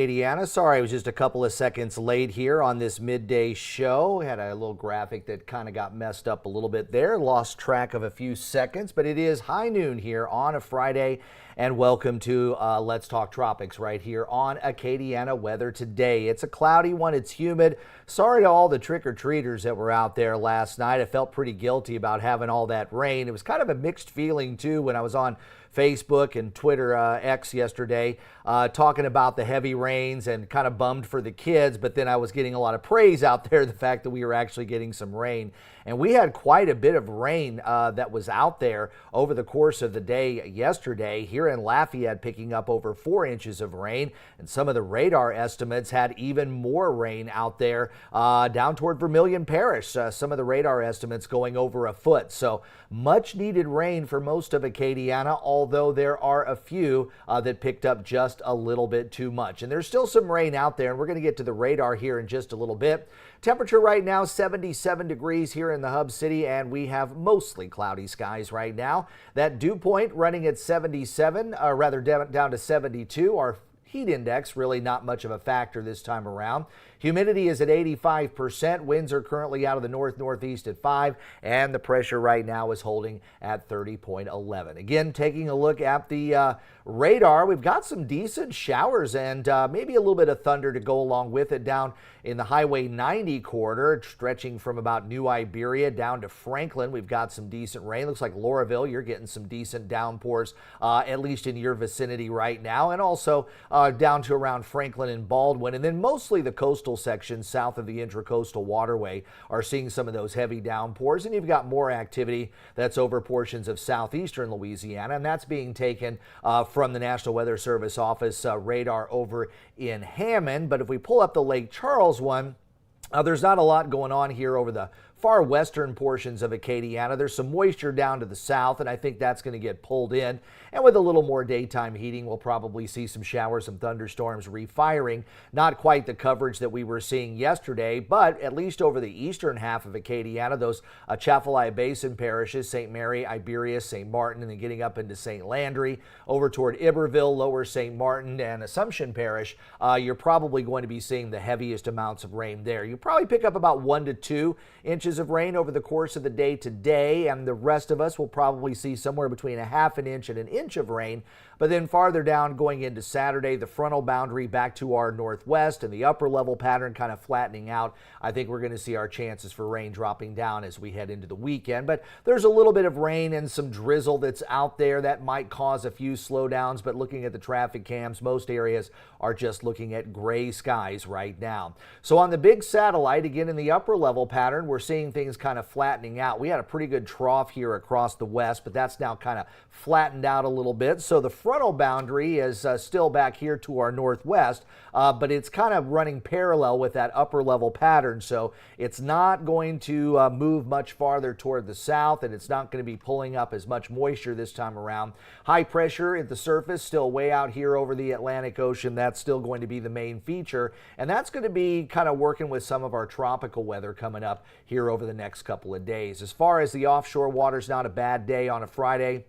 Indiana. Sorry, I was just a couple of seconds late here on this midday show. Had a little graphic that kind of got messed up a little bit there. Lost track of a few seconds, but it is high noon here on a Friday. And welcome to Let's Talk Tropics right here on Acadiana Weather Today. It's a cloudy one. It's humid. Sorry to all the trick-or-treaters that were out there last night. I felt pretty guilty about having all that rain. It was kind of a mixed feeling, too, when I was on Facebook and Twitter X yesterday talking about the heavy rains and kind of bummed for the kids, but then I was getting a lot of praise out there, the fact that we were actually getting some rain. And we had quite a bit of rain that was out there over the course of the day yesterday. Here in Lafayette, picking up over 4 inches of rain, and some of the radar estimates had even more rain out there down toward Vermilion Parish. Some of the radar estimates going over a foot. So much needed rain for most of Acadiana, although there are a few that picked up just a little bit too much. And there's still some rain out there, and we're going to get to the radar here in just a little bit. Temperature right now 77 degrees here in the hub city, and we have mostly cloudy skies right now. That dew point running at 77, rather down to 72. Our heat index really not much of a factor this time around. Humidity is at 85%. Winds are currently out of the northeast at 5, and the pressure right now is holding at 30.11. Again, taking a look at the radar, we've got some decent showers and maybe a little bit of thunder to go along with it down in the Highway 90 corridor, stretching from about New Iberia down to Franklin. We've got some decent rain. Looks like Lauraville, you're getting some decent downpours, at least in your vicinity right now, and also down to around Franklin and Baldwin, and then mostly the coastal sections south of the Intracoastal Waterway are seeing some of those heavy downpours, and you've got more activity that's over portions of southeastern Louisiana, and that's being taken from the National Weather Service office radar over in Hammond. But if we pull up the Lake Charles one, there's not a lot going on here over the far western portions of Acadiana. There's some moisture down to the south, and I think that's going to get pulled in. And with a little more daytime heating, we'll probably see some showers, some thunderstorms refiring. Not quite the coverage that we were seeing yesterday, but at least over the eastern half of Acadiana, those Atchafalaya Basin parishes, St. Mary, Iberia, St. Martin, and then getting up into St. Landry, over toward Iberville, Lower St. Martin, and Assumption Parish, you're probably going to be seeing the heaviest amounts of rain there. You probably pick up about 1 to 2 inches of rain over the course of the day today, and the rest of us will probably see somewhere between a half an inch and an inch of rain. But then farther down going into Saturday, the frontal boundary back to our northwest and the upper level pattern kind of flattening out. I think we're going to see our chances for rain dropping down as we head into the weekend. But there's a little bit of rain and some drizzle that's out there that might cause a few slowdowns. But looking at the traffic cams, most areas are just looking at gray skies right now. So on the big satellite, again in the upper level pattern, we're seeing things kind of flattening out. We had a pretty good trough here across the west, but that's now kind of flattened out a little bit. So the frontal boundary is still back here to our northwest, but it's kind of running parallel with that upper level pattern. So it's not going to move much farther toward the south, and it's not going to be pulling up as much moisture this time around. High pressure at the surface still way out here over the Atlantic Ocean. That's still going to be the main feature, and that's going to be kind of working with some of our tropical weather coming up here over the next couple of days. As far as the offshore waters, not a bad day on a Friday,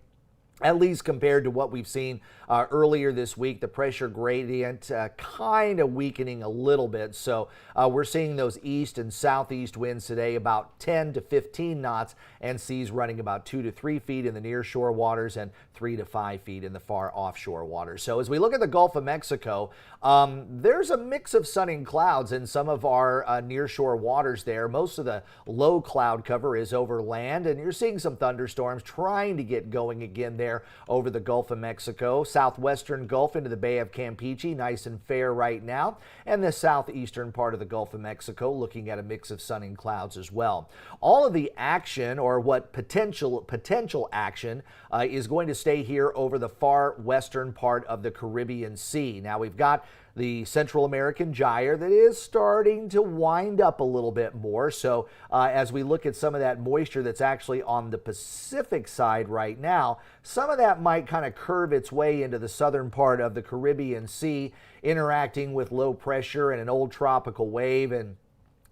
at least compared to what we've seen earlier this week. The pressure gradient kind of weakening a little bit. So we're seeing those east and southeast winds today about 10 to 15 knots, and seas running about 2 to 3 feet in the nearshore waters and 3 to 5 feet in the far offshore waters. So as we look at the Gulf of Mexico, there's a mix of sun and clouds in some of our nearshore waters there. Most of the low cloud cover is over land, and you're seeing some thunderstorms trying to get going again there over the Gulf of Mexico. Southwestern Gulf into the Bay of Campeche, nice and fair right now. And the southeastern part of the Gulf of Mexico looking at a mix of sun and clouds as well. All of the action, or what potential action, is going to stay here over the far western part of the Caribbean Sea. Now we've got the Central American gyre that is starting to wind up a little bit more. So as we look at some of that moisture that's actually on the Pacific side right now, some of that might kind of curve its way into the southern part of the Caribbean Sea, interacting with low pressure and an old tropical wave. And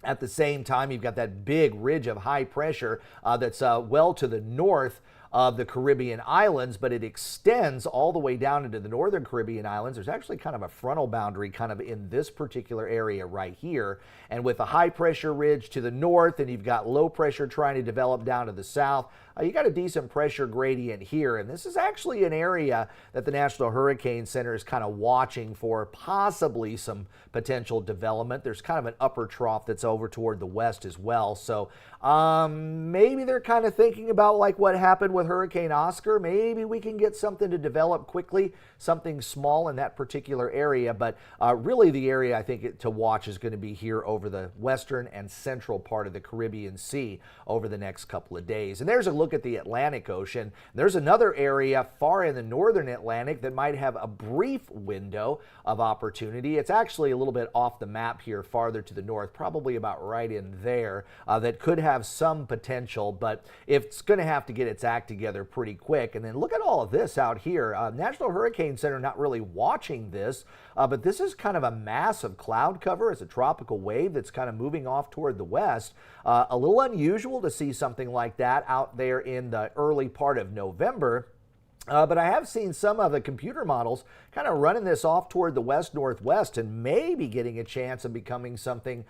at the same time, you've got that big ridge of high pressure that's well to the north of the Caribbean islands, but it extends all the way down into the northern Caribbean islands. There's actually kind of a frontal boundary kind of in this particular area right here. And with a high pressure ridge to the north, and you've got low pressure trying to develop down to the south, you got a decent pressure gradient here. And this is actually an area that the National Hurricane Center is kind of watching for possibly some potential development. There's kind of an upper trough that's over toward the west as well. So maybe they're kind of thinking about like what happened with Hurricane Oscar. Maybe we can get something to develop quickly, something small in that particular area. But really the area I think to watch is going to be here over the western and central part of the Caribbean Sea over the next couple of days. And there's a look at the Atlantic Ocean. There's another area far in the northern Atlantic that might have a brief window of opportunity. It's actually a little bit off the map here, farther to the north, probably about right in there, that could have some potential, but it's going to have to get its act together pretty quick. And then look at all of this out here. National Hurricane Center not really watching this, but this is kind of a massive cloud cover. It's a tropical wave that's kind of moving off toward the west. A little unusual to see something like that out there in the early part of November. But I have seen some of the computer models kind of running this off toward the west-northwest and maybe getting a chance of becoming something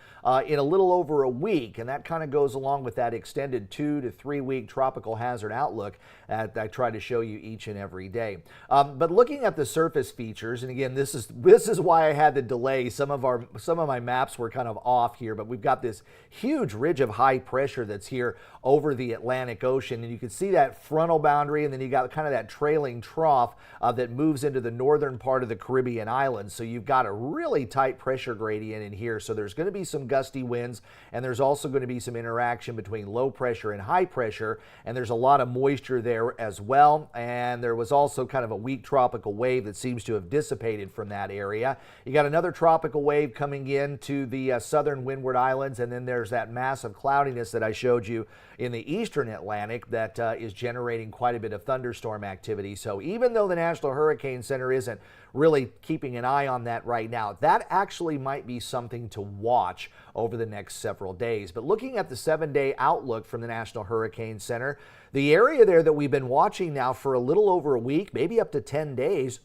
in a little over a week. And that kind of goes along with that extended 2 to 3 week tropical hazard outlook that I try to show you each and every day. But looking at the surface features, and again, this is why I had the delay. Some of my maps were kind of off here, but we've got this huge ridge of high pressure that's here over the Atlantic Ocean, and you can see that frontal boundary, and then you got kind of that trailing trough that moves into the northern part of the Caribbean islands. So you've got a really tight pressure gradient in here. So there's going to be some gusty winds, and there's also going to be some interaction between low pressure and high pressure, and there's a lot of moisture there as well. And there was also kind of a weak tropical wave that seems to have dissipated from that area. You got another tropical wave coming into the southern Windward Islands, and then there's that massive cloudiness that I showed you in the eastern Atlantic that is generating quite a bit of thunderstorm activity. So even though the National Hurricane Center isn't really keeping an eye on that right now, that actually might be something to watch over the next several days. But looking at the 7-day outlook from the National Hurricane Center, the area there that we've been watching now for a little over a week, maybe up to 10 days,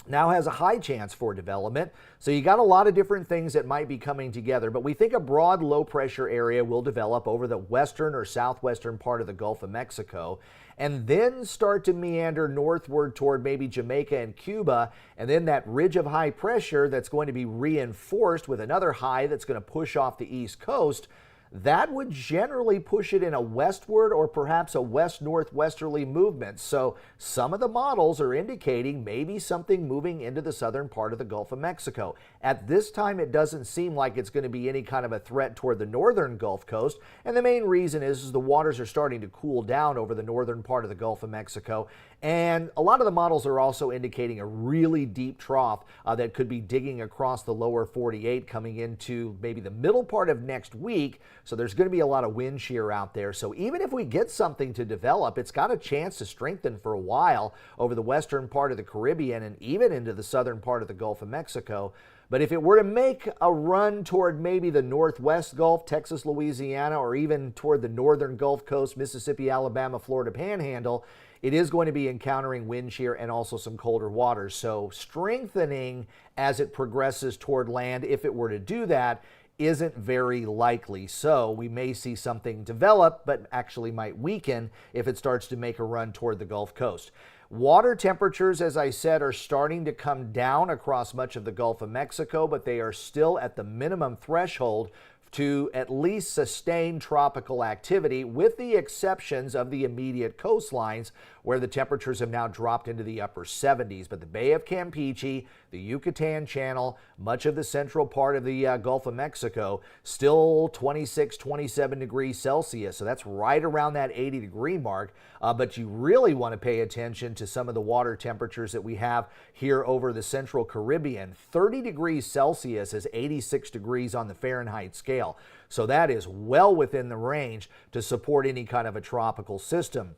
now has a high chance for development. So you got a lot of different things that might be coming together, but we think a broad low pressure area will develop over the western or southwestern part of the Gulf of Mexico, and then start to meander northward toward maybe Jamaica and Cuba, and then that ridge of high pressure that's going to be reinforced with another high that's going to push off the east coast. That would generally push it in a westward or perhaps a west-northwesterly movement. So some of the models are indicating maybe something moving into the southern part of the Gulf of Mexico. At this time, it doesn't seem like it's going to be any kind of a threat toward the northern Gulf Coast. And the main reason is the waters are starting to cool down over the northern part of the Gulf of Mexico. And a lot of the models are also indicating a really deep trough that could be digging across the lower 48 coming into maybe the middle part of next week. So there's going to be a lot of wind shear out there. So even if we get something to develop, it's got a chance to strengthen for a while over the western part of the Caribbean and even into the southern part of the Gulf of Mexico. But if it were to make a run toward maybe the northwest Gulf, Texas, Louisiana, or even toward the northern Gulf Coast, Mississippi, Alabama, Florida Panhandle, it is going to be encountering wind shear and also some colder waters. So strengthening as it progresses toward land, if it were to do that, isn't very likely. So we may see something develop, but actually might weaken if it starts to make a run toward the Gulf Coast. Water temperatures, as I said, are starting to come down across much of the Gulf of Mexico, but they are still at the minimum threshold to at least sustain tropical activity, with the exceptions of the immediate coastlines where the temperatures have now dropped into the upper 70s. But the Bay of Campeche, the Yucatan Channel, much of the central part of the Gulf of Mexico, still 26, 27 degrees Celsius. So that's right around that 80-degree mark. But you really want to pay attention to some of the water temperatures that we have here over the central Caribbean. 30 degrees Celsius is 86 degrees on the Fahrenheit scale. So that is well within the range to support any kind of a tropical system.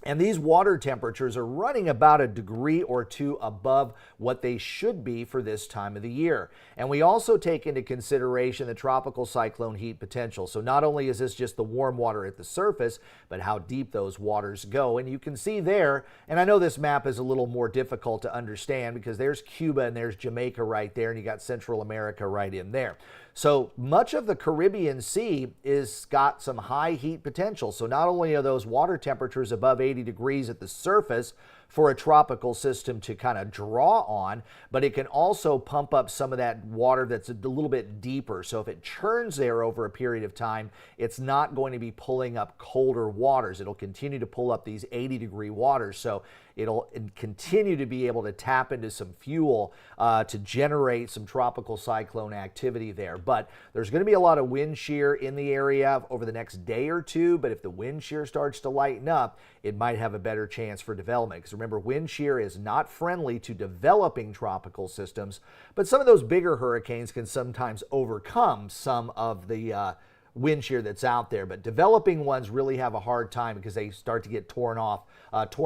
And these water temperatures are running about a degree or two above what they should be for this time of the year. And we also take into consideration the tropical cyclone heat potential. So not only is this just the warm water at the surface, but how deep those waters go. And you can see there, and I know this map is a little more difficult to understand because there's Cuba and there's Jamaica right there, and you got Central America right in there. So much of the Caribbean Sea is got some high heat potential. So not only are those water temperatures above 80 degrees at the surface for a tropical system to kind of draw on, but it can also pump up some of that water that's a little bit deeper. So if it churns there over a period of time, it's not going to be pulling up colder waters. It'll continue to pull up these 80-degree waters. So it'll continue to be able to tap into some fuel to generate some tropical cyclone activity there. But there's going to be a lot of wind shear in the area over the next day or two. But if the wind shear starts to lighten up, it might have a better chance for development. Because remember, wind shear is not friendly to developing tropical systems, but some of those bigger hurricanes can sometimes overcome some of the wind shear that's out there. But developing ones really have a hard time because they start to get torn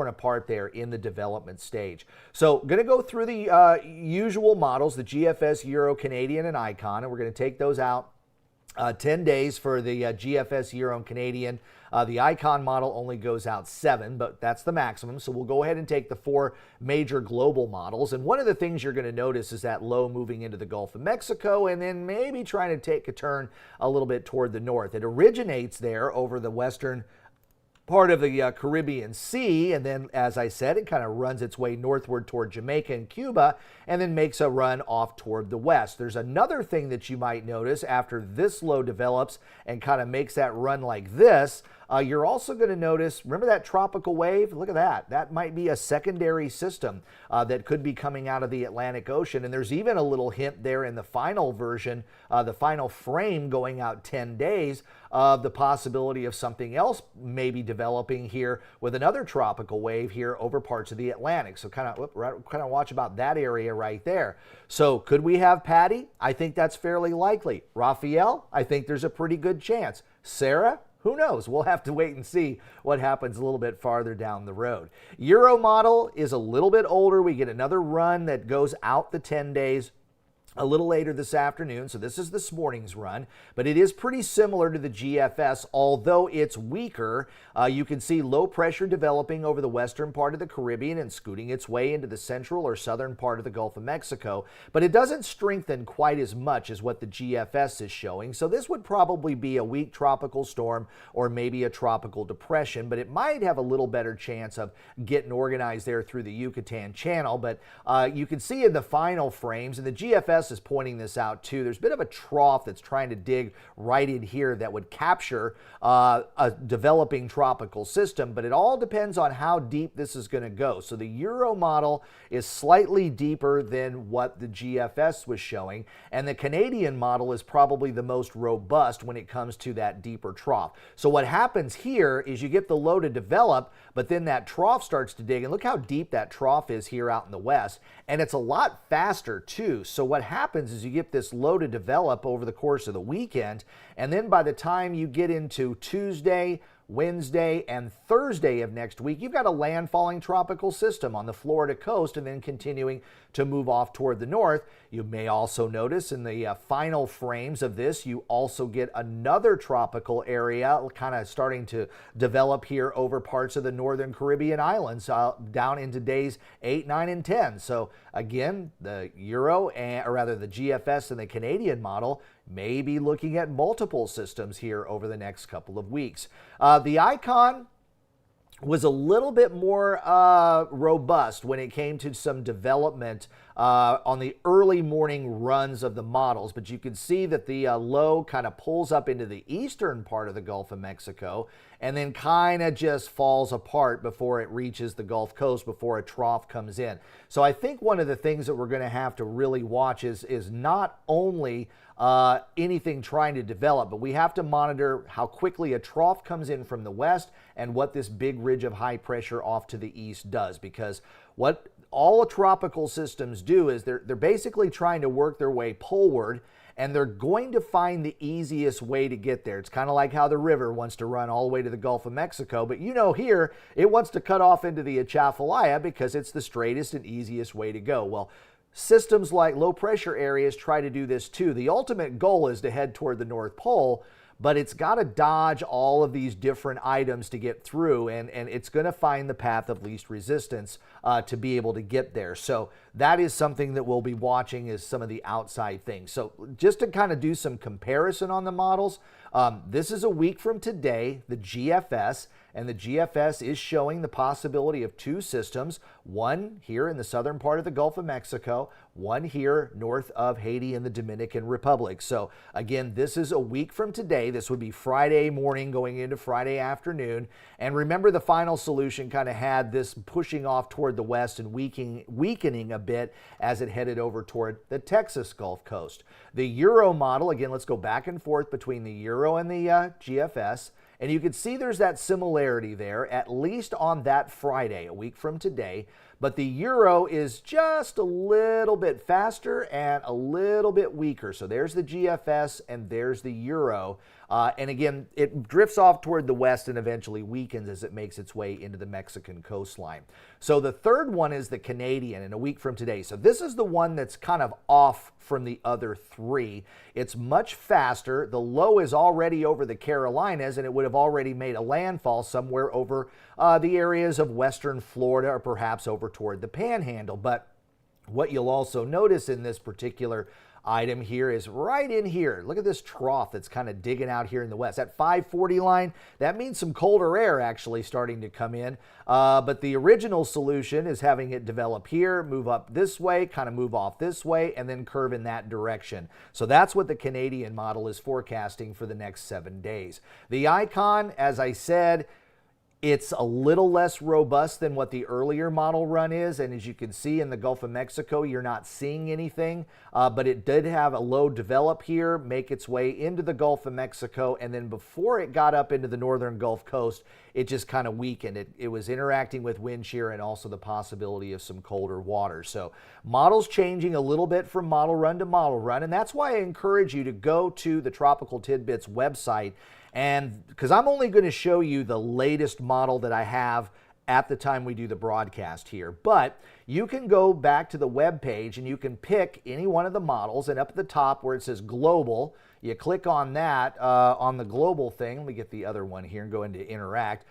apart there in the development stage. So going to go through the usual models, the GFS, Euro, Canadian, and Icon, and we're going to take those out. 10 days for the GFS, Euro, and Canadian. The Icon model only goes out 7, but that's the maximum. So we'll go ahead and take the 4 major global models. And one of the things you're going to notice is that low moving into the Gulf of Mexico and then maybe trying to take a turn a little bit toward the north. It originates there over the western part of the Caribbean Sea, and then, as I said, it kind of runs its way northward toward Jamaica and Cuba, and then makes a run off toward the west. There's another thing that you might notice after this low develops and kind of makes that run like this. You're also going to notice, remember that tropical wave? Look at that. That might be a secondary system that could be coming out of the Atlantic Ocean. And there's even a little hint there in the final version, the final frame going out 10 days of the possibility of something else maybe developing here with another tropical wave here over parts of the Atlantic. So kind of watch about that area right there. So could we have Patty? I think that's fairly likely. Raphael? I think there's a pretty good chance. Sarah? Who knows? We'll have to wait and see what happens a little bit farther down the road. Euro model is a little bit older. We get another run that goes out the 10 days a little later this afternoon. So this is this morning's run, but it is pretty similar to the GFS, although it's weaker. You can see low pressure developing over the western part of the Caribbean and scooting its way into the central or southern part of the Gulf of Mexico, but it doesn't strengthen quite as much as what the GFS is showing. So this would probably be a weak tropical storm or maybe a tropical depression, but it might have a little better chance of getting organized there through the Yucatan Channel. But you can see in the final frames, and the GFS is pointing this out too, there's a bit of a trough that's trying to dig right in here that would capture a developing tropical system, but it all depends on how deep this is going to go. So the Euro model is slightly deeper than what the GFS was showing, and the Canadian model is probably the most robust when it comes to that deeper trough. So what happens here is you get the low to develop, but then that trough starts to dig, and look how deep that trough is here out in the west, and it's a lot faster too. So what happens is you get this low to develop over the course of the weekend, and then by the time you get into Tuesday, Wednesday, and Thursday of next week, you've got a landfalling tropical system on the Florida coast and then continuing to move off toward the north. You may also notice in the final frames of this, you also get another tropical area kind of starting to develop here over parts of the northern Caribbean islands down into days 8, 9, and 10. So again, the Euro, or rather the GFS and the Canadian model may be looking at multiple systems here over the next couple of weeks. The Icon was a little bit more robust when it came to some development on the early morning runs of the models, but you can see that the low kind of pulls up into the eastern part of the Gulf of Mexico and then kind of just falls apart before it reaches the Gulf Coast, before a trough comes in. So I think one of the things that we're going to have to really watch is not only anything trying to develop, but we have to monitor how quickly a trough comes in from the west and what this big ridge of high pressure off to the east does, because what all tropical systems do is they're basically trying to work their way poleward, and they're going to find the easiest way to get there. It's kind of like how the river wants to run all the way to the Gulf of Mexico, but here it wants to cut off into the Atchafalaya because it's the straightest and easiest way to go. Well, systems like low pressure areas try to do this too. The ultimate goal is to head toward the North Pole, but it's got to dodge all of these different items to get through, and it's going to find the path of least resistance to be able to get there. So that is something that we'll be watching, is some of the outside things. So just to kind of do some comparison on the models, this is a week from today, the GFS, and the GFS is showing the possibility of two systems, one here in the southern part of the Gulf of Mexico, one here north of Haiti and the Dominican Republic. So again, this is a week from today. This would be Friday morning going into Friday afternoon. And remember, the final solution kind of had this pushing off toward the west and weakening a bit as it headed over toward the Texas Gulf Coast. The Euro model, again, let's go back and forth between the Euro and the GFS. And you can see there's that similarity there, at least on that Friday, a week from today. But the Euro is just a little bit faster and a little bit weaker. So there's the GFS and there's the Euro. And again, it drifts off toward the west and eventually weakens as it makes its way into the Mexican coastline. So the third one is the Canadian, in a week from today. So this is the one that's kind of off from the other three. It's much faster. The low is already over the Carolinas, and it would have already made a landfall somewhere over the areas of western Florida, or perhaps over toward the Panhandle. But what you'll also notice in this particular item here is right in here. Look at this trough that's kind of digging out here in the west. That 540 line, that means some colder air actually starting to come in. But the original solution is having it develop here, move up this way, kind of move off this way, and then curve in that direction. So that's what the Canadian model is forecasting for the next 7 days. The icon, as I said, it's a little less robust than what the earlier model run is, and as you can see in the Gulf of Mexico, you're not seeing anything, but it did have a low develop here, make its way into the Gulf of Mexico, and then before it got up into the northern Gulf Coast, it just kind of weakened. It was interacting with wind shear and also the possibility of some colder water. So models changing a little bit from model run to model run, and that's why I encourage you to go to the Tropical Tidbits website, and because I'm only going to show you the latest model that I have at the time we do the broadcast here. But you can go back to the web page and you can pick any one of the models, and up at the top where it says global, you click on that, on the global thing. Let me get the other one here and go into interact.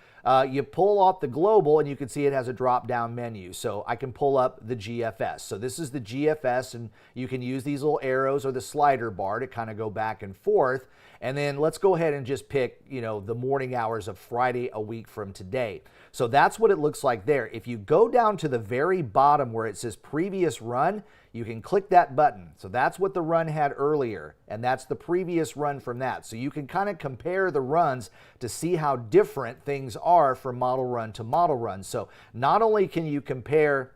You pull off the global and you can see it has a drop down menu. So I can pull up the GFS. So this is the GFS, and you can use these little arrows or the slider bar to kind of go back and forth. And then let's go ahead and just pick, the morning hours of Friday a week from today. So that's what it looks like there. If you go down to the very bottom where it says previous run, you can click that button. So that's what the run had earlier, and that's the previous run from that. So you can kind of compare the runs to see how different things are from model run to model run. So not only can you compare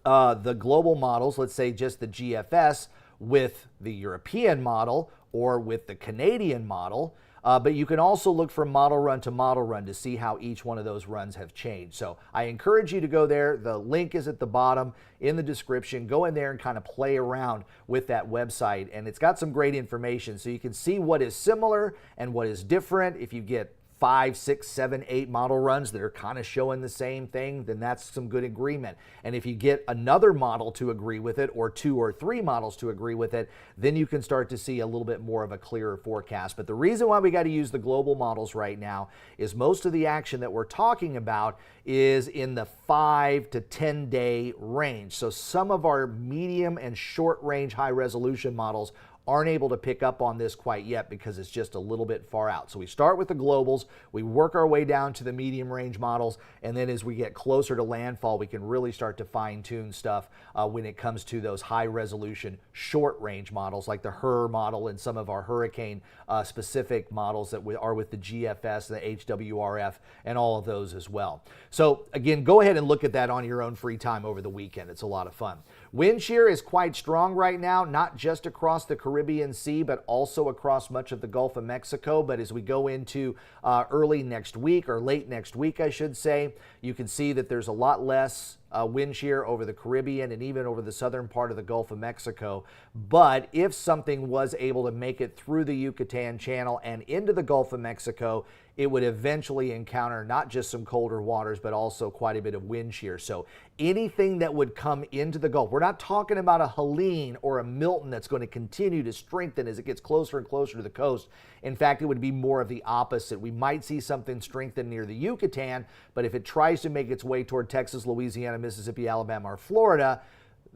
the global models, let's say just the GFS, with the European model or with the Canadian model, but you can also look from model run to model run to see how each one of those runs have changed. So I encourage you to go there. The link is at the bottom in the description. Go in there and kind of play around with that website, and it's got some great information so you can see what is similar and what is different. If you get 5, 6, 7, 8 model runs that are kind of showing the same thing, then that's some good agreement. And if you get another model to agree with it, or 2 or 3 models to agree with it, then you can start to see a little bit more of a clearer forecast. But the reason why we got to use the global models right now is most of the action that we're talking about is in the 5 to 10 day range. So some of our medium and short range high resolution models aren't able to pick up on this quite yet because it's just a little bit far out. So we start with the globals, we work our way down to the medium range models, and then as we get closer to landfall, we can really start to fine tune stuff when it comes to those high resolution short range models like the HUR model and some of our hurricane specific models that are with the GFS, the HWRF, and all of those as well. So again, go ahead and look at that on your own free time over the weekend. It's a lot of fun. Wind shear is quite strong right now, not just across the Caribbean Sea, but also across much of the Gulf of Mexico. But as we go into early next week, or late next week, I should say, you can see that there's a lot less wind shear over the Caribbean and even over the southern part of the Gulf of Mexico. But if something was able to make it through the Yucatan Channel and into the Gulf of Mexico, it would eventually encounter not just some colder waters, but also quite a bit of wind shear. So anything that would come into the Gulf, we're not talking about a Helene or a Milton that's going to continue to strengthen as it gets closer and closer to the coast. In fact, it would be more of the opposite. We might see something strengthen near the Yucatan, but if it tries to make its way toward Texas, Louisiana, Mississippi, Alabama, or Florida,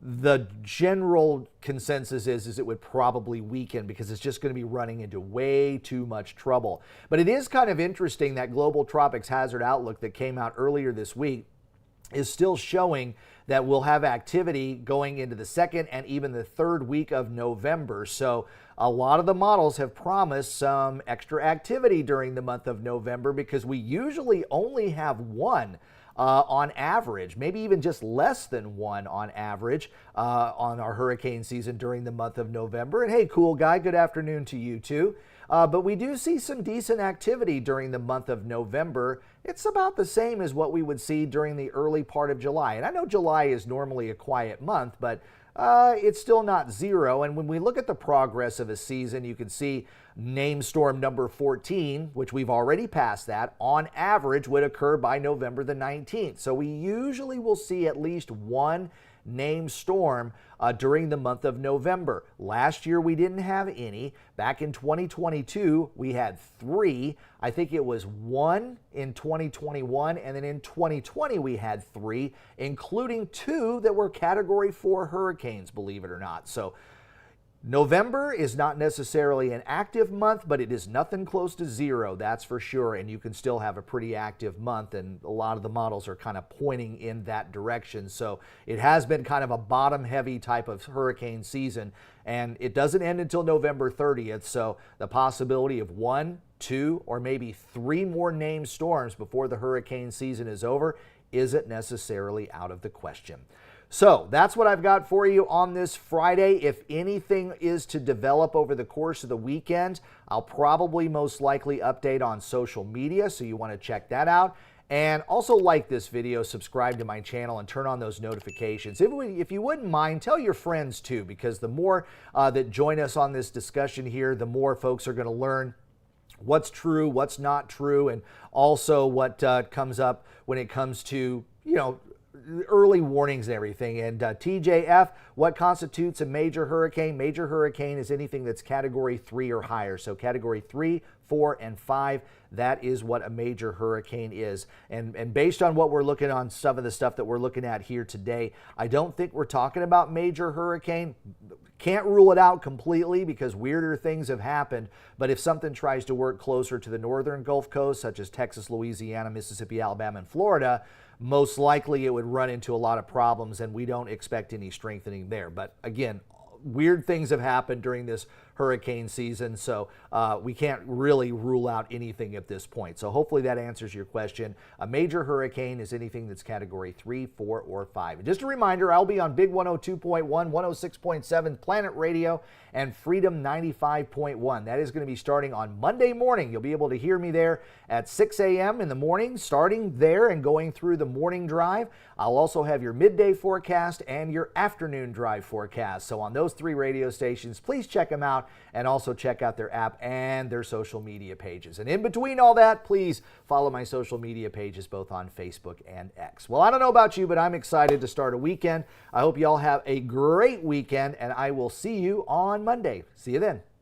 the general consensus is it would probably weaken because it's just going to be running into way too much trouble. But it is kind of interesting that Global Tropics Hazard Outlook that came out earlier this week is still showing that we'll have activity going into the second and even the third week of November. So a lot of the models have promised some extra activity during the month of November because we usually only have one on average, maybe even just less than one on average on our hurricane season during the month of November. And hey, cool guy, good afternoon to you too. But we do see some decent activity during the month of November. It's about the same as what we would see during the early part of July. And I know July is normally a quiet month, but it's still not zero. And when we look at the progress of a season, you can see named storm number 14, which we've already passed that, on average would occur by November the 19th. So we usually will see at least one named storm during the month of November. Last year we didn't have any. Back in 2022 we had 3. I think it was 1 in 2021, and then in 2020 we had 3, including 2 that were Category 4 hurricanes, believe it or not. So November is not necessarily an active month, but it is nothing close to zero, that's for sure, and you can still have a pretty active month, and a lot of the models are kind of pointing in that direction. So it has been kind of a bottom-heavy type of hurricane season, and it doesn't end until November 30th, so the possibility of 1, 2, or maybe 3 more named storms before the hurricane season is over isn't necessarily out of the question. So that's what I've got for you on this Friday. If anything is to develop over the course of the weekend, I'll probably most likely update on social media, so you want to check that out. And also like this video, subscribe to my channel, and turn on those notifications. If you wouldn't mind, tell your friends too, because the more that join us on this discussion here, the more folks are going to learn what's true, what's not true, and also what comes up when it comes to, early warnings and everything. And TJF, what constitutes a major hurricane? Major hurricane is anything that's Category 3 or higher. So Category 3, 4, and 5, that is what a major hurricane is. And based on what we're looking on, some of the stuff that we're looking at here today, I don't think we're talking about major hurricane. Can't rule it out completely because weirder things have happened, but if something tries to work closer to the northern Gulf Coast, such as Texas, Louisiana, Mississippi, Alabama, and Florida, most likely it would run into a lot of problems, and we don't expect any strengthening there. But again, weird things have happened during this hurricane season, so we can't really rule out anything at this point. So hopefully that answers your question. A major hurricane is anything that's Category 3, 4, or 5. And just a reminder, I'll be on Big 102.1, 106.7 Planet Radio, and Freedom 95.1. That is going to be starting on Monday morning. You'll be able to hear me there at 6 a.m. in the morning, starting there and going through the morning drive. I'll also have your midday forecast and your afternoon drive forecast. So on those 3 radio stations, please check them out, and also check out their app and their social media pages. And in between all that, please follow my social media pages both on Facebook and X. Well, I don't know about you, but I'm excited to start a weekend. I hope you all have a great weekend, and I will see you on Monday. See you then.